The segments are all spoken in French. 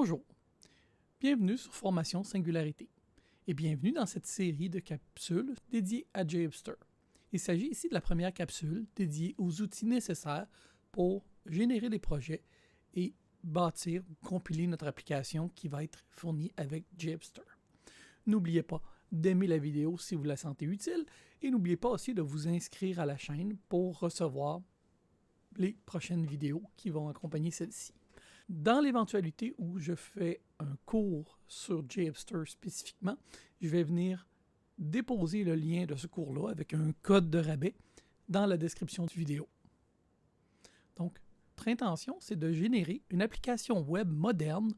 Bonjour, bienvenue sur Formation Singularité et bienvenue dans cette série de capsules dédiées à JHipster. Il s'agit ici de la première capsule dédiée aux outils nécessaires pour générer des projets et bâtir ou compiler notre application qui va être fournie avec JHipster. N'oubliez pas d'aimer la vidéo si vous la sentez utile et n'oubliez pas aussi de vous inscrire à la chaîne pour recevoir les prochaines vidéos qui vont accompagner celle-ci. Dans l'éventualité où je fais un cours sur JHipster spécifiquement, je vais venir déposer le lien de ce cours-là avec un code de rabais dans la description de vidéo. Donc, notre intention, c'est de générer une application web moderne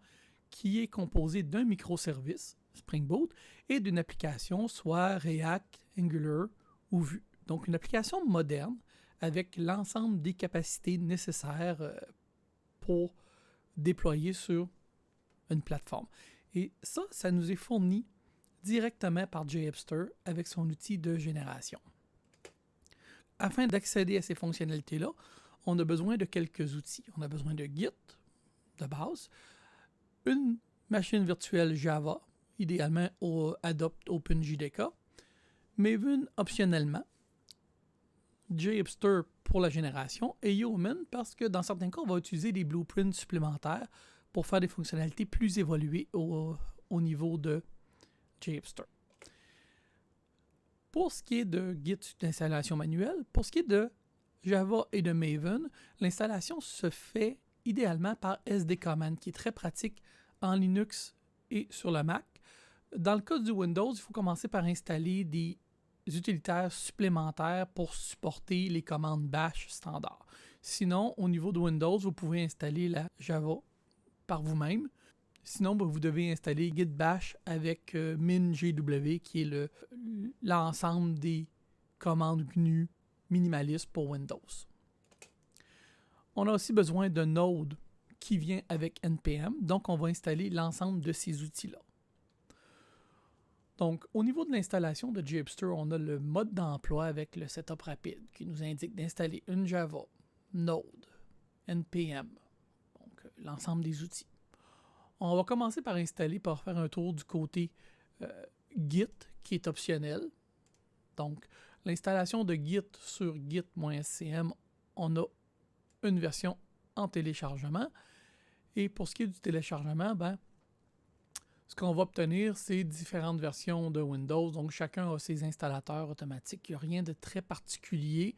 qui est composée d'un microservice, Spring Boot, et d'une application soit React, Angular ou Vue. Donc, une application moderne avec l'ensemble des capacités nécessaires pour déployer sur une plateforme. Et ça nous est fourni directement par JHipster avec son outil de génération. Afin d'accéder à ces fonctionnalités-là, on a besoin de quelques outils. On a besoin de Git, de base, une machine virtuelle Java, idéalement au Adopt OpenJDK, Maven optionnellement, JHipster pour la génération et Yeoman parce que dans certains cas, on va utiliser des blueprints supplémentaires pour faire des fonctionnalités plus évoluées au niveau de JHipster. Pour ce qui est de Git d'installation manuelle, pour ce qui est de Java et de Maven, l'installation se fait idéalement par SD-Command, qui est très pratique en Linux et sur le Mac. Dans le cas du Windows, il faut commencer par installer des utilitaires supplémentaires pour supporter les commandes bash standard. Sinon, au niveau de Windows, vous pouvez installer la Java par vous-même. Sinon, vous devez installer Git Bash avec MinGW, qui est l'ensemble des commandes GNU minimalistes pour Windows. On a aussi besoin de Node qui vient avec NPM, donc on va installer l'ensemble de ces outils-là. Donc, au niveau de l'installation de JHipster, on a le mode d'emploi avec le setup rapide qui nous indique d'installer une Java, Node, NPM, donc l'ensemble des outils. On va commencer par installer, par faire un tour du côté Git qui est optionnel. Donc, l'installation de Git sur git-scm, on a une version en téléchargement. Et pour ce qui est du téléchargement, ce qu'on va obtenir, c'est différentes versions de Windows. Donc, chacun a ses installateurs automatiques. Il n'y a rien de très particulier.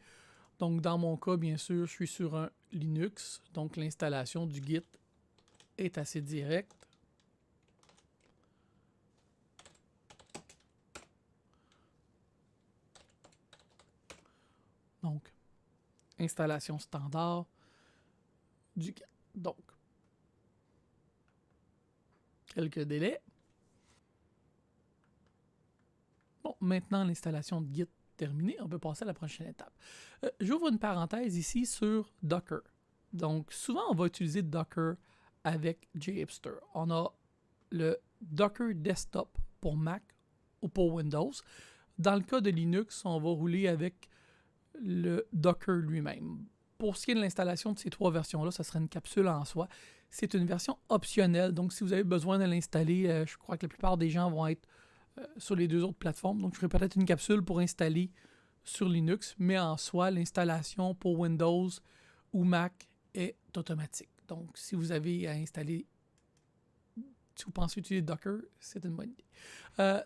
Donc, dans mon cas, bien sûr, je suis sur un Linux. Donc, l'installation du Git est assez directe. Donc, installation standard du Git. Donc, quelques délais. Bon, maintenant l'installation de Git terminée, on peut passer à la prochaine étape. J'ouvre une parenthèse ici sur Docker. Donc, souvent, on va utiliser Docker avec JHipster. On a le Docker Desktop pour Mac ou pour Windows. Dans le cas de Linux, on va rouler avec le Docker lui-même. Pour ce qui est de l'installation de ces trois versions-là, ça serait une capsule en soi. C'est une version optionnelle, donc si vous avez besoin de l'installer, je crois que la plupart des gens vont être sur les deux autres plateformes. Donc, je ferai peut-être une capsule pour installer sur Linux, mais en soi, l'installation pour Windows ou Mac est automatique. Donc, si vous avez à installer, si vous pensez utiliser Docker, c'est une bonne idée.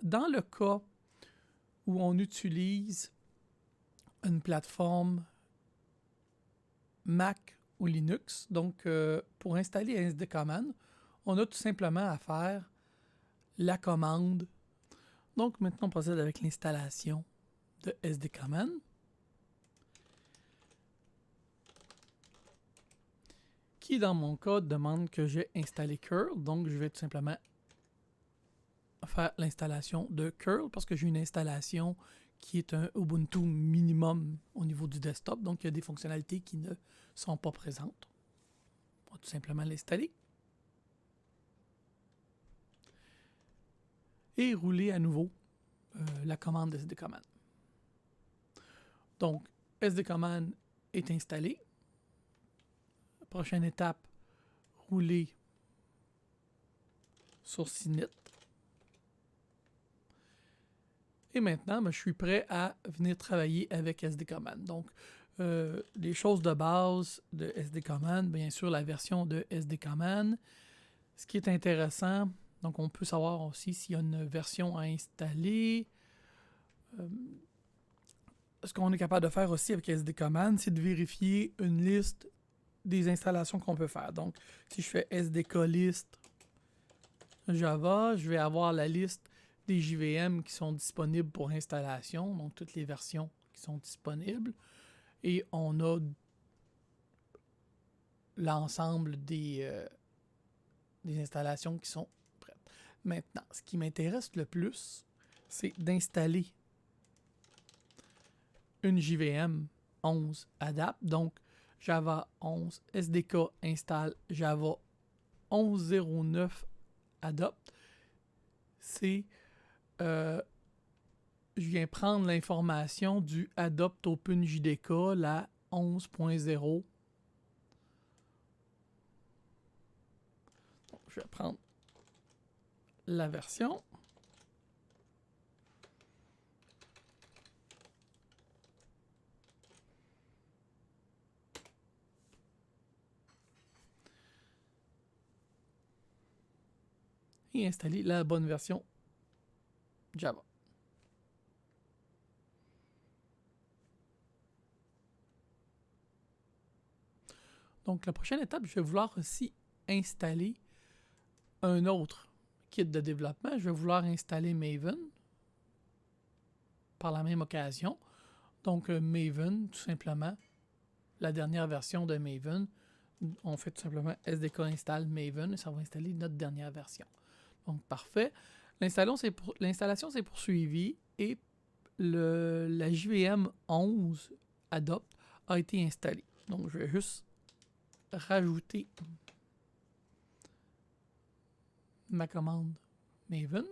Dans le cas où on utilise une plateforme Mac ou Linux, donc pour installer un SD-Command, on a tout simplement à faire la commande. Donc maintenant, on procède avec l'installation de SD-Command. Qui, dans mon cas, demande que j'ai installé curl. Donc, je vais tout simplement faire l'installation de curl parce que j'ai une installation qui est un Ubuntu minimum au niveau du desktop. Donc, il y a des fonctionnalités qui ne sont pas présentes. On va tout simplement l'installer. Et rouler à nouveau la commande de SD-Command. Donc, SD-Command est installé. Prochaine étape, rouler Source init. Et maintenant, ben, je suis prêt à venir travailler avec SD-Command. Donc, les choses de base de SD-Command, bien sûr la version de SD-Command. Ce qui est intéressant, donc on peut savoir aussi s'il y a une version à installer. Ce qu'on est capable de faire aussi avec SD-Command, c'est de vérifier une liste des installations qu'on peut faire. Donc, si je fais SDK list Java, je vais avoir la liste des JVM qui sont disponibles pour installation, donc toutes les versions qui sont disponibles. Et on a l'ensemble des installations qui sont prêtes. Maintenant, ce qui m'intéresse le plus, c'est d'installer une JVM 11 adapt. Donc, Java 11 SDK install Java 11.09 adopt. C'est je viens prendre l'information du adopt OpenJDK, la 11.0. Je vais prendre la version. Et installer la bonne version Java. Donc, la prochaine étape, je vais vouloir aussi installer un autre kit de développement. Je vais vouloir installer Maven par la même occasion. Donc, Maven, tout simplement, la dernière version de Maven, on fait tout simplement SDK install Maven et ça va installer notre dernière version. Donc, parfait. L'installation s'est poursuivie et la JVM 11 Adopt a été installée. Donc, je vais juste rajouter ma commande Maven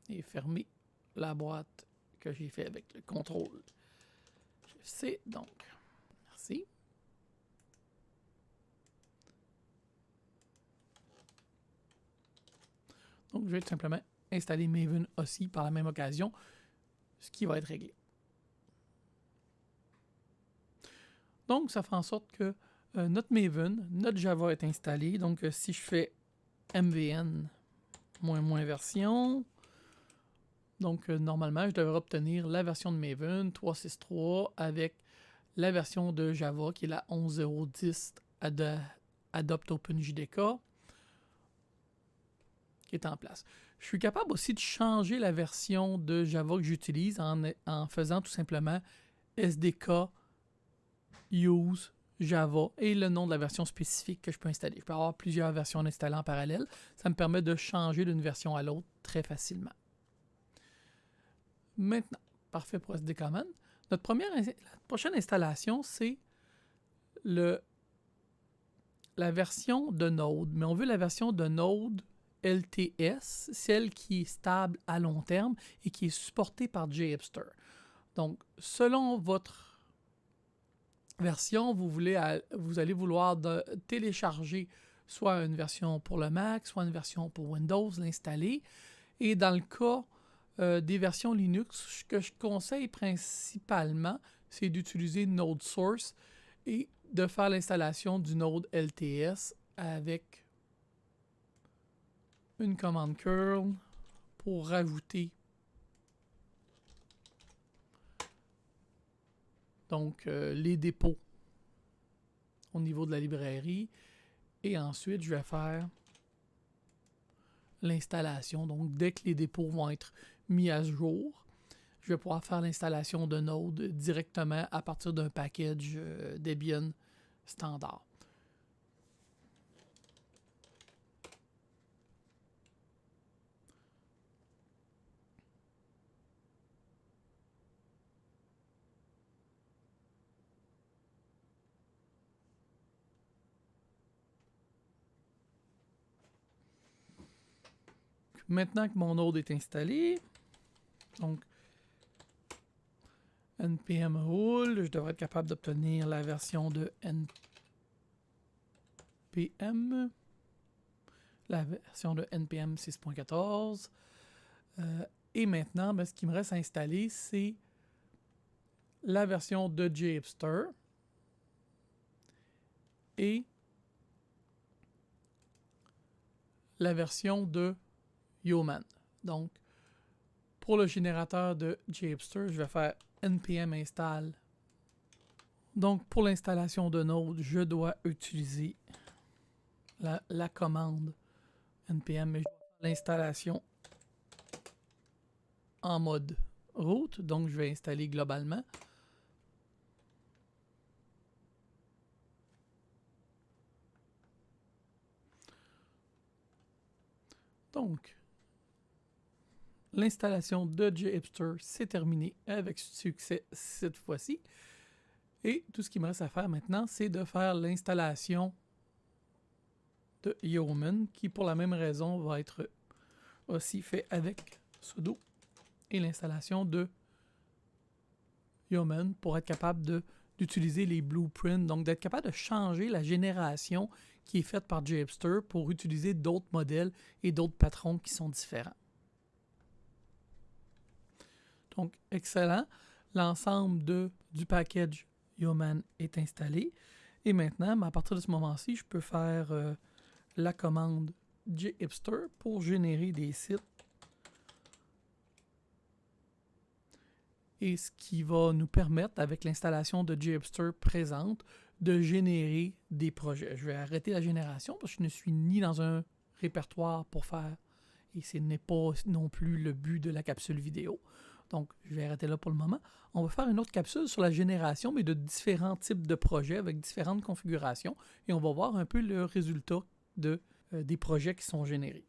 et fermer la boîte que j'ai fait avec le contrôle C. Donc, merci. Donc, je vais tout simplement installer Maven aussi par la même occasion, ce qui va être réglé. Donc, ça fait en sorte que notre Maven, notre Java est installé. Donc, si je fais MVN -- version, donc normalement, je devrais obtenir la version de Maven 3.6.3 avec la version de Java qui est la 11.0.10 Adopt OpenJDK qui est en place. Je suis capable aussi de changer la version de Java que j'utilise en faisant tout simplement SDK use Java et le nom de la version spécifique que je peux installer. Je peux avoir plusieurs versions installées en parallèle. Ça me permet de changer d'une version à l'autre très facilement. Maintenant, parfait pour SD-Command. La prochaine installation, c'est la version de Node. Mais on veut la version de Node LTS, celle qui est stable à long terme et qui est supportée par JHipster. Donc, selon votre version, vous allez vouloir télécharger soit une version pour le Mac, soit une version pour Windows, l'installer. Et dans le cas des versions Linux, ce que je conseille principalement, c'est d'utiliser Node Source et de faire l'installation du Node LTS avec une commande curl pour rajouter donc les dépôts au niveau de la librairie. Et ensuite, je vais faire l'installation. Donc, dès que les dépôts vont être mis à jour, je vais pouvoir faire l'installation de Node directement à partir d'un package Debian standard. Maintenant que mon Node est installé, donc npm rule, je devrais être capable d'obtenir la version de npm. la version de NPM 6.14. Et maintenant, ce qui me reste à installer, c'est la version de JHipster et la version de Yeoman. Donc, pour le générateur de JHipster, je vais faire npm install. Donc, pour l'installation de Node, je dois utiliser la commande npm, mais l'installation en mode root. Donc, je vais installer globalement. Donc, l'installation de JHipster, c'est terminé avec succès cette fois-ci. Et tout ce qui me reste à faire maintenant, c'est de faire l'installation de Yeoman, qui pour la même raison va être aussi fait avec sudo, et l'installation de Yeoman pour être capable d'utiliser les blueprints, donc d'être capable de changer la génération qui est faite par JHipster pour utiliser d'autres modèles et d'autres patrons qui sont différents. Donc, excellent. L'ensemble du package Yeoman est installé. Et maintenant, à partir de ce moment-ci, je peux faire la commande JHipster pour générer des sites. Et ce qui va nous permettre, avec l'installation de JHipster présente, de générer des projets. Je vais arrêter la génération parce que je ne suis ni dans un répertoire pour faire, et ce n'est pas non plus le but de la capsule vidéo. Donc, je vais arrêter là pour le moment. On va faire une autre capsule sur la génération, mais de différents types de projets avec différentes configurations, et on va voir un peu le résultat des projets qui sont générés.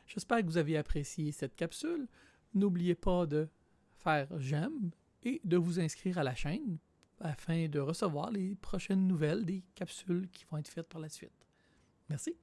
J'espère que vous avez apprécié cette capsule. N'oubliez pas de faire j'aime et de vous inscrire à la chaîne afin de recevoir les prochaines nouvelles des capsules qui vont être faites par la suite. Merci.